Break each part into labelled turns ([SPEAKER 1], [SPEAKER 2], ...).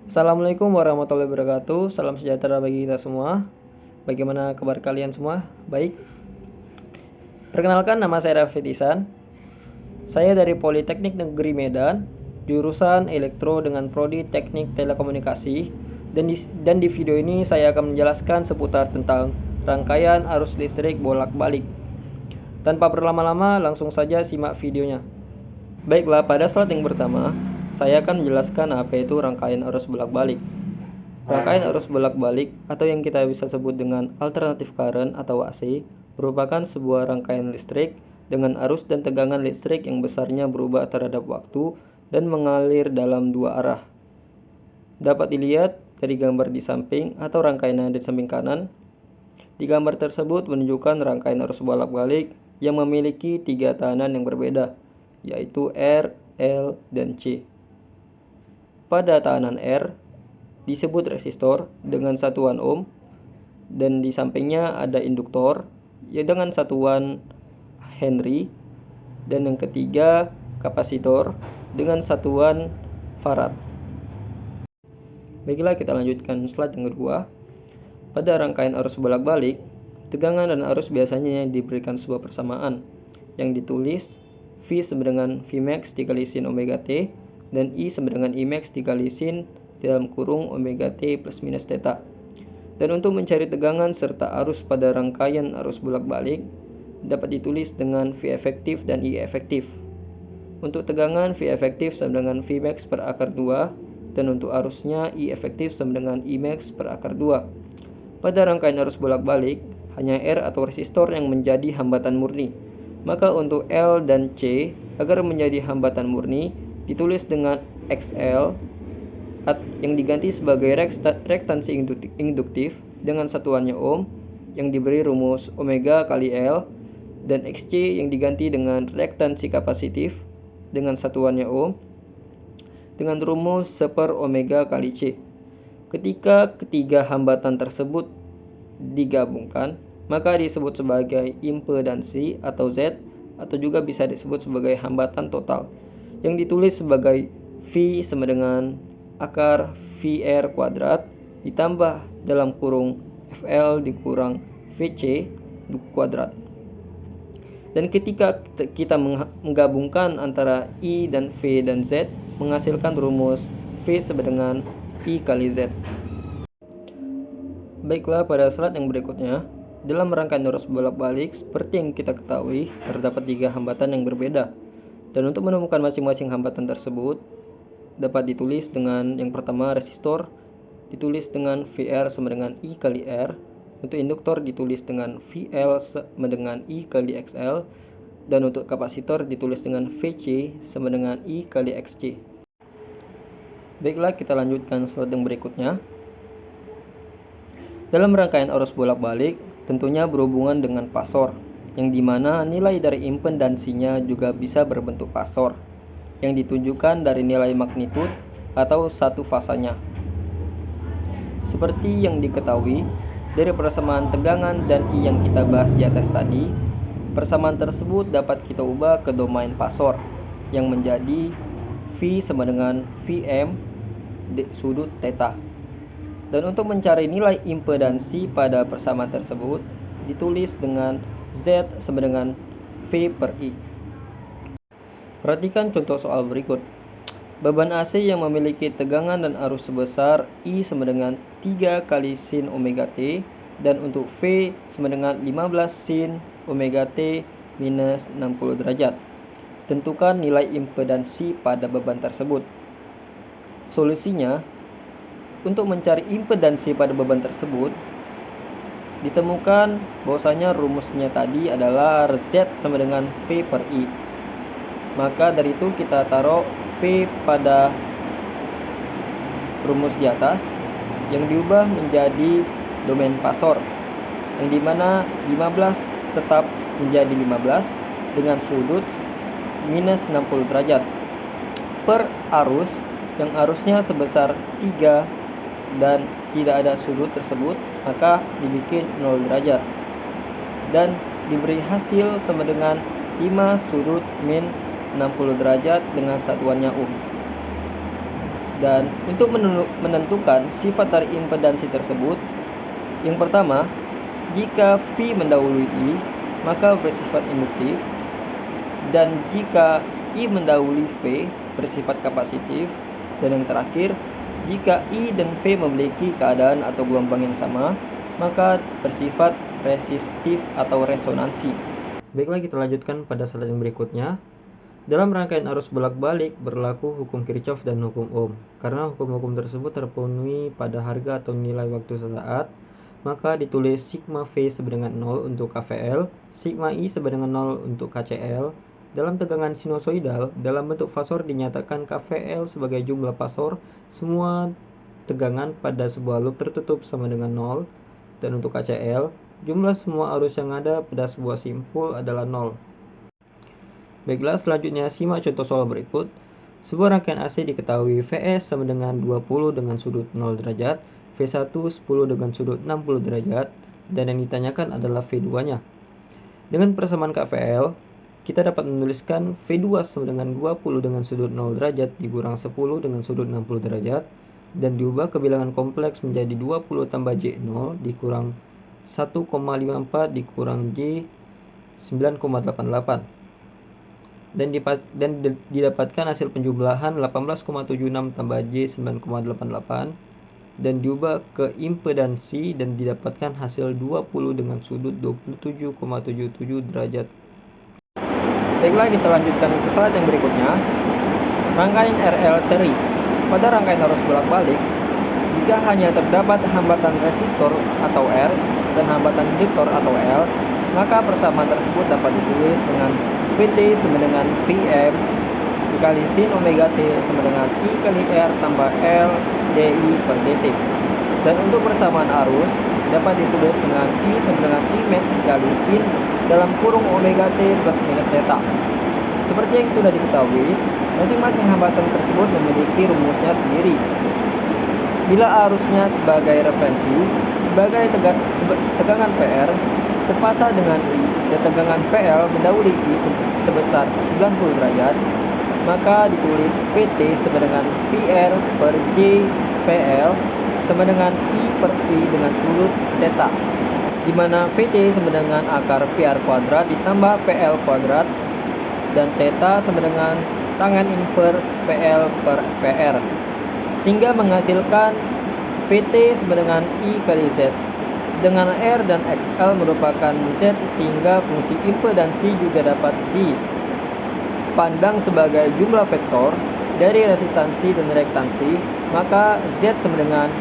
[SPEAKER 1] Assalamualaikum warahmatullahi wabarakatuh. Salam sejahtera bagi kita semua. Bagaimana kabar kalian semua? Baik. Perkenalkan, nama saya Rafid Ihsan. Saya dari Politeknik Negeri Medan, jurusan Elektro dengan prodi Teknik Telekomunikasi. Dan di video ini saya akan menjelaskan seputar tentang rangkaian arus listrik bolak-balik. Tanpa berlama-lama, langsung saja simak videonya. Baiklah, pada slide yang pertama, saya akan menjelaskan apa itu rangkaian arus bolak-balik. Rangkaian arus bolak-balik atau yang kita bisa sebut dengan alternative current atau AC merupakan sebuah rangkaian listrik dengan arus dan tegangan listrik yang besarnya berubah terhadap waktu dan mengalir dalam dua arah. Dapat dilihat dari gambar di samping atau rangkaian di samping kanan. Di gambar tersebut menunjukkan rangkaian arus bolak-balik yang memiliki tiga tahanan yang berbeda, yaitu R, L, dan C. Pada tahanan R disebut resistor dengan satuan ohm, dan di sampingnya ada induktor dengan satuan Henry, dan yang ketiga kapasitor dengan satuan farad. Baiklah, kita lanjutkan slide yang kedua. Pada rangkaian arus bolak-balik, tegangan dan arus biasanya diberikan sebuah persamaan yang ditulis V sama dengan Vmax dikali sin omega T dan I sama dengan Imax dikali sin dalam kurung omega T plus minus theta. Dan untuk mencari tegangan serta arus pada rangkaian arus bolak-balik dapat ditulis dengan V efektif dan I efektif. Untuk tegangan V efektif sama dengan Vmax per akar 2 dan untuk arusnya I efektif sama dengan Imax per akar 2. Pada rangkaian arus bolak-balik, hanya R atau resistor yang menjadi hambatan murni. Maka untuk L dan C, agar menjadi hambatan murni, ditulis dengan XL yang diganti sebagai rektansi induktif dengan satuannya ohm yang diberi rumus omega kali L, dan XC yang diganti dengan rektansi kapasitif dengan satuannya ohm dengan rumus 1 omega kali C. Ketika ketiga hambatan tersebut digabungkan, maka disebut sebagai impedansi atau Z, atau juga bisa disebut sebagai hambatan total, yang ditulis sebagai V sama dengan akar VR kuadrat ditambah dalam kurung FL dikurang VC kuadrat. Dan ketika kita menggabungkan antara I dan V dan Z, menghasilkan rumus V sama dengan I kali Z. Baiklah, pada slide yang berikutnya, dalam rangkaian arus bolak-balik seperti yang kita ketahui terdapat tiga hambatan yang berbeda. Dan untuk menemukan masing-masing hambatan tersebut dapat ditulis dengan yang pertama resistor ditulis dengan VR sama dengan I kali R. Untuk induktor ditulis dengan VL sama dengan I kali XL, dan untuk kapasitor ditulis dengan VC sama dengan I kali XC. Baiklah, kita lanjutkan slide yang berikutnya. Dalam rangkaian arus bolak-balik tentunya berhubungan dengan pasor, yang dimana nilai dari impedansinya juga bisa berbentuk pasor, yang ditunjukkan dari nilai magnitud atau satu fasanya. Seperti yang diketahui dari persamaan tegangan dan I yang kita bahas di atas tadi, persamaan tersebut dapat kita ubah ke domain pasor, yang menjadi V sama dengan Vm sudut theta. Dan untuk mencari nilai impedansi pada persamaan tersebut ditulis dengan Z sama dengan V per I. Perhatikan contoh soal berikut. Beban AC yang memiliki tegangan dan arus sebesar I sama dengan 3 kali sin omega T dan untuk V sama dengan 15 sin omega T minus 60 derajat. Tentukan nilai impedansi pada beban tersebut. Solusinya, untuk mencari impedansi pada beban tersebut, ditemukan bahwasanya rumusnya tadi adalah Z sama dengan V per I. Maka dari itu kita taruh V pada rumus di atas yang diubah menjadi domain pasor, yang dimana 15 tetap menjadi 15 dengan sudut minus 60 derajat per arus yang arusnya sebesar 3 dan tidak ada sudut tersebut, maka dibikin 0 derajat dan diberi hasil sama dengan 5 sudut min 60 derajat dengan satuannya ohm. Dan untuk menentukan sifat dari impedansi tersebut, yang pertama, jika V mendahului I, maka bersifat induktif. Dan jika I mendahului V, bersifat kapasitif. Dan yang terakhir, jika I dan V memiliki keadaan atau gelombang yang sama, maka bersifat resistif atau resonansi. Baiklah, kita lanjutkan pada slide yang berikutnya. Dalam rangkaian arus bolak-balik berlaku hukum Kirchhoff dan hukum Ohm. Karena hukum-hukum tersebut terpenuhi pada harga atau nilai waktu sesaat, maka ditulis sigma V sama dengan 0 untuk KVL, sigma I sama dengan 0 untuk KCL. Dalam tegangan sinusoidal, dalam bentuk fasor dinyatakan KVL sebagai jumlah fasor semua tegangan pada sebuah loop tertutup sama dengan 0. Dan untuk KCL, jumlah semua arus yang ada pada sebuah simpul adalah 0. Baiklah, selanjutnya simak contoh soal berikut. Sebuah rangkaian AC diketahui Vs sama dengan 20 dengan sudut 0 derajat, V1 10 dengan sudut 60 derajat, dan yang ditanyakan adalah V2-nya. Dengan persamaan KVL, kita dapat menuliskan V2 sama dengan 20 dengan sudut 0 derajat dikurang 10 dengan sudut 60 derajat, dan diubah ke bilangan kompleks menjadi 20 tambah J0 dikurang 1,54 dikurang J 9,88. Dan didapatkan hasil penjumlahan 18,76 tambah J 9,88 dan diubah ke impedansi dan didapatkan hasil 20 dengan sudut 27,77 derajat. Baiklah, kita lanjutkan ke slide yang berikutnya. Rangkaian RL seri. Pada rangkaian arus bolak-balik, jika hanya terdapat hambatan resistor atau R dan hambatan induktor atau L, maka persamaan tersebut dapat ditulis dengan Vt sama dengan Vm dikali sin omega T sama dengan I kali R tambah L dI per dt. Dan untuk persamaan arus dapat ditulis dengan I sama dengan I max dikali sin dalam kurung omega T plus minus theta. Seperti yang sudah diketahui, masing-masing hambatan tersebut memiliki rumusnya sendiri. Bila arusnya sebagai referensi, sebagai tegangan PR sepasa dengan I dan tegangan PL mendahului I sebesar 90 derajat, maka ditulis Vt sama dengan PR per J PL sama dengan I per V dengan sudut theta, di mana Vt sama dengan akar VR kuadrat ditambah PL kuadrat dan theta sama dengan tangen inverse PL per PR, sehingga menghasilkan Vt sama dengan I kali Z, dengan R dan XL merupakan Z, sehingga fungsi impedansi juga dapat dipandang sebagai jumlah vektor dari resistansi dan reaktansi, maka Z sama dengan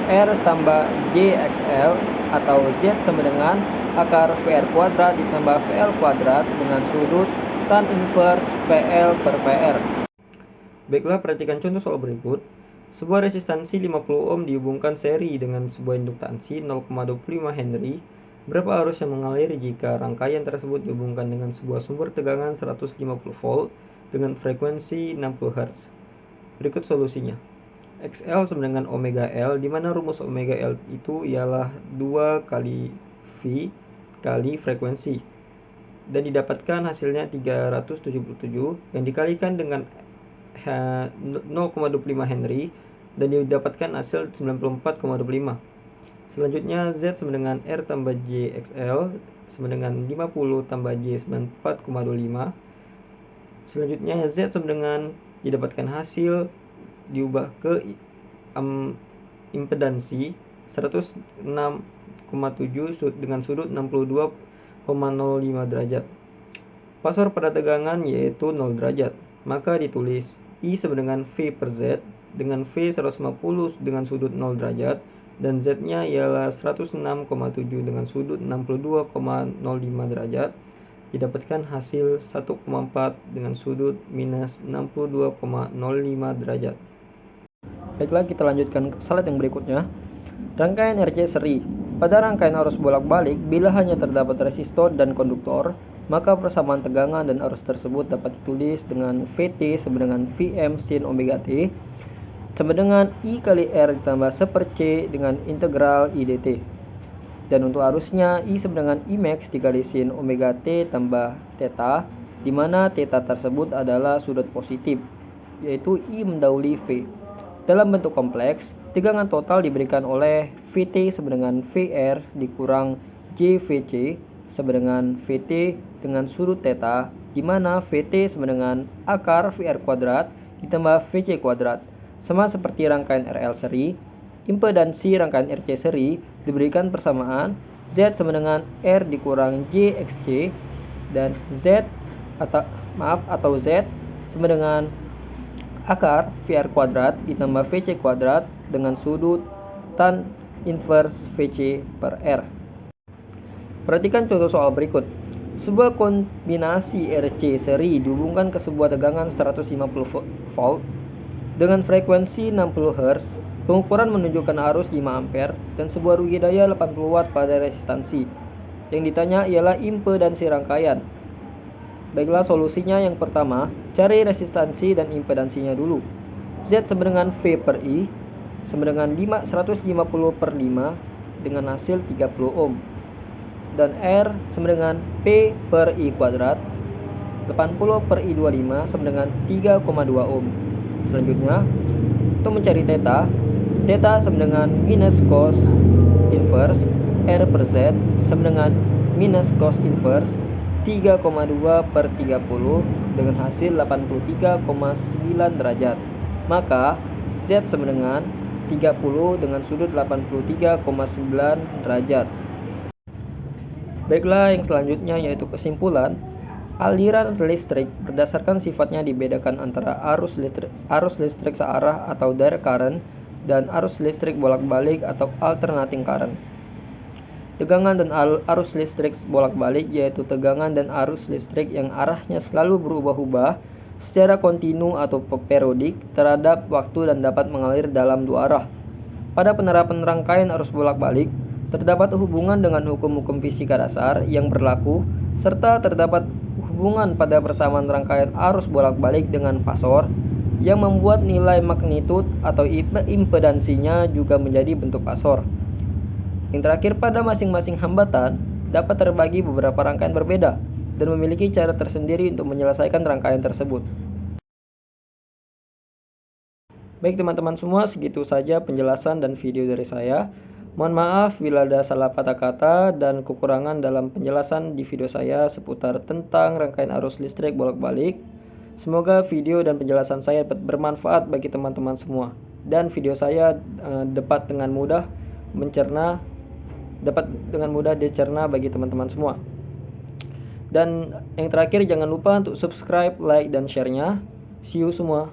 [SPEAKER 1] R tambah JXL atau Z sama dengan akar VR kuadrat ditambah VL kuadrat dengan sudut tan inverse PL per PR. Baiklah, perhatikan contoh soal berikut. Sebuah resistansi 50 ohm dihubungkan seri dengan sebuah induktansi 0,25 Henry. Berapa arus yang mengalir jika rangkaian tersebut dihubungkan dengan sebuah sumber tegangan 150 volt dengan frekuensi 60 Hz? Berikut solusinya. XL sama dengan omega L, di mana rumus omega L itu ialah 2 kali V kali frekuensi. Dan didapatkan hasilnya 377 yang dikalikan dengan 0,25 Henry dan didapatkan hasil 94,25. Selanjutnya Z sama dengan R tambah JXL sama dengan 50 tambah J 94,25. Selanjutnya Z sama dengan didapatkan hasil diubah ke impedansi 106,7 dengan sudut 62,05 derajat. Fasor pada tegangan yaitu 0 derajat, maka ditulis I sama dengan V per Z dengan V 150 dengan sudut 0 derajat dan Z-nya ialah 106,7 dengan sudut 62,05 derajat, didapatkan hasil 1,4 dengan sudut minus 62,05 derajat. Baiklah, kita lanjutkan ke slide yang berikutnya. Rangkaian RC seri. Pada rangkaian arus bolak-balik, bila hanya terdapat resistor dan konduktor, maka persamaan tegangan dan arus tersebut dapat ditulis dengan Vt sama dengan Vm sin omega T sama dengan I kali R ditambah 1/C dengan integral I dt. Dan untuk arusnya I sama dengan I max dikali sin omega T tambah theta, di mana theta tersebut adalah sudut positif, yaitu I mendahului V. Dalam bentuk kompleks, tegangan total diberikan oleh Vt sama dengan Vr dikurang JVC sama dengan Vt dengan sudut theta, di mana Vt sama dengan akar Vr kuadrat ditambah Vc kuadrat. Sama seperti rangkaian RL seri, impedansi rangkaian RC seri diberikan persamaan Z sama dengan R dikurang JXC dan Z atau Z sama dengan akar VR kuadrat ditambah VC kuadrat dengan sudut tan inverse VC per R. Perhatikan contoh soal berikut. Sebuah kombinasi RC seri dihubungkan ke sebuah tegangan 150 volt dengan frekuensi 60 Hz. Pengukuran menunjukkan arus 5 ampere dan sebuah rugi daya 80 watt pada resistansi. Yang ditanya ialah impedansi rangkaian. Baiklah, solusinya yang pertama, cari resistansi dan impedansinya dulu. Z sama dengan V per I sama dengan 150 per 5 dengan hasil 30 ohm. Dan R sama dengan P per I kuadrat 80 per I 25 sama dengan 3,2 ohm. Selanjutnya, untuk mencari theta sama dengan minus cos inverse R per Z sama dengan minus cos inverse 3,2 per 30 dengan hasil 83,9 derajat. Maka Z sama dengan 30 dengan sudut 83,9 derajat. Baiklah, yang selanjutnya yaitu kesimpulan. Aliran listrik berdasarkan sifatnya dibedakan antara arus listrik searah atau direct current dan arus listrik bolak-balik atau alternating current. Tegangan dan arus listrik bolak-balik yaitu tegangan dan arus listrik yang arahnya selalu berubah-ubah secara kontinu atau periodik terhadap waktu dan dapat mengalir dalam dua arah. Pada penerapan rangkaian arus bolak-balik, terdapat hubungan dengan hukum-hukum fisika dasar yang berlaku, serta terdapat hubungan pada persamaan rangkaian arus bolak-balik dengan fasor yang membuat nilai magnitud atau impedansinya juga menjadi bentuk fasor. Yang terakhir, pada masing-masing hambatan dapat terbagi beberapa rangkaian berbeda dan memiliki cara tersendiri untuk menyelesaikan rangkaian tersebut. Baik teman-teman semua, segitu saja penjelasan dan video dari saya. Mohon maaf bila ada salah patah kata dan kekurangan dalam penjelasan di video saya seputar tentang rangkaian arus listrik bolak-balik. Semoga video dan penjelasan saya bermanfaat bagi teman-teman semua dan video saya dapat dengan mudah dicerna bagi teman-teman semua. Dan yang terakhir, jangan lupa untuk subscribe, like, dan share-nya. See you semua.